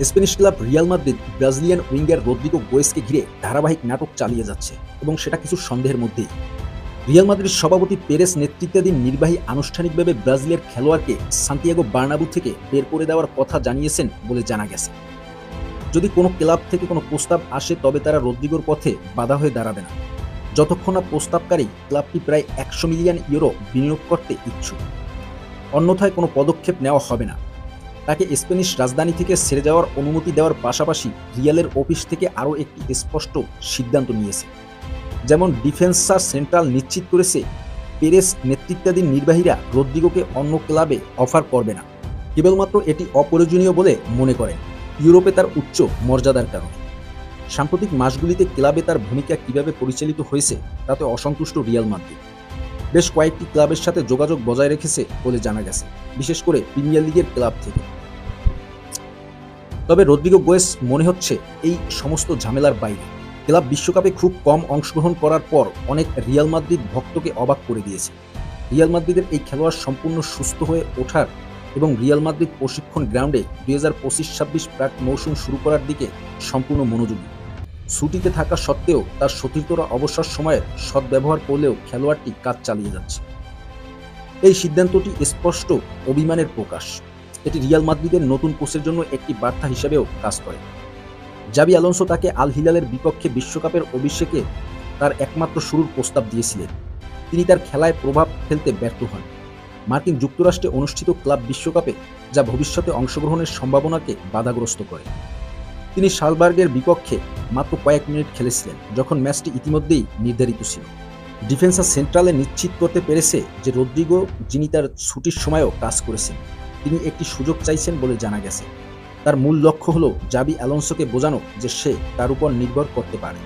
Spanish club Real Madrid Brazilian winger Rodrygo গোয়েসকে ঘিরে ধারাবাহিক নাটক চালিয়ে যাচ্ছে এবং সেটা কিছু সন্দেহের মধ্যেই। রিয়াল মাদ্রিদ সভাপতি পেরেস নেতৃত্বাধীন নির্বাহী আনুষ্ঠানিকভাবে ব্রাজিলের খেলোয়াড়কে সান্তিয়াগো বার্নাবু থেকে বের করে দেওয়ার কথা জানিয়েছেন বলে জানা গেছে। যদি কোনো ক্লাব থেকে কোনো প্রস্তাব আসে তবে তারা রদ্রিগোর পথে বাধা হয়ে দাঁড়াবে না, যতক্ষণ না প্রস্তাবকারী ক্লাবটি প্রায় 100 মিলিয়ন ইউরো বিনিয়োগ করতে ইচ্ছুক। অন্যথায় কোনো পদক্ষেপ নেওয়া হবে না। তাকে স্প্যানিশ রাজধানী থেকে ছেড়ে যাওয়ার অনুমতি দেওয়ার পাশাপাশি রিয়ালের অফিস থেকে আরও একটি স্পষ্ট সিদ্ধান্ত নিয়েছে। যেমন ডিফেন্সা সেন্ট্রাল নিশ্চিত করেছে, পেরেস নেতৃত্বাধীন নির্বাহীরা রদ্রিগোকে অন্য ক্লাবে অফার করবে না, কেবলমাত্র এটি অপ্রয়োজনীয় বলে মনে করেন ইউরোপে তার উচ্চ মর্যাদার কারণে। সাম্প্রতিক মাসগুলিতে ক্লাবে তার ভূমিকা কিভাবে পরিচালিত হয়েছে তাতে অসন্তুষ্ট রিয়াল মাদ্রিদ বেশ কয়েকটি ক্লাবের সাথে যোগাযোগ বজায় রেখেছে বলে জানা গেছে, বিশেষ করে প্রিমিয়ার লিগের ক্লাব থেকে। তবে রদ্রিগো গোয়েস মনে হচ্ছে এই সমস্ত ঝামেলার বাইরে। ক্লাব বিশ্বকাপে খুব কম অংশগ্রহণ করার পর অনেক রিয়াল মাদ্রিদ ভক্তকে অবাক করে দিয়েছে। রিয়াল মাদ্রিদের এই খেলোয়াড় সম্পূর্ণ সুস্থ হয়ে ওঠার এবং রিয়াল মাদ্রিদ প্রশিক্ষণ গ্রাউন্ডে 2025-26 প্রাক মৌসুম শুরু করার দিকে সম্পূর্ণ মনোযোগী। ছুটিতে থাকা সত্ত্বেও তার সতীর্থরা অবসর সময়ের সদ্ব্যবহার করলেও খেলোয়াড়টি কাজ চালিয়ে যাচ্ছে। এই সিদ্ধান্তটি স্পষ্ট অভিমানের প্রকাশ। এটি রিয়াল মাদ্রিদের নতুন কোচের জন্য একটি বার্তা হিসেবেও কাজ করে। জাবি আলোনসো তাকে আল হিলালের বিপক্ষে বিশ্বকাপের অভিষেকে তার একমাত্র শুরুর প্রস্তাব দিয়েছিলেন। তিনি তার খেলায় প্রভাব ফেলতে ব্যর্থ হন। মার্কিন যুক্তরাষ্ট্রে অনুষ্ঠিত ক্লাব বিশ্বকাপে যা ভবিষ্যতে অংশগ্রহণের সম্ভাবনাকে বাধাগ্রস্ত করে। তিনি শালবার্গের বিপক্ষে মাত্র কয়েক মিনিট খেলেছিলেন, যখন ম্যাচটি ইতিমধ্যেই নির্ধারিত ছিল। ডিফেন্সা সেন্ট্রালে নিশ্চিত করতে পেরেছে যে রদ্রিগো, যিনি তার ছুটির সময়ও কাজ করেছেন, তিনি একটি সুযোগ চাইছেন বলে জানা গেছে। তার মূল লক্ষ্য হল জাবি আলোনসোকে বোঝানো যে সে তার উপর নির্ভর করতে পারে।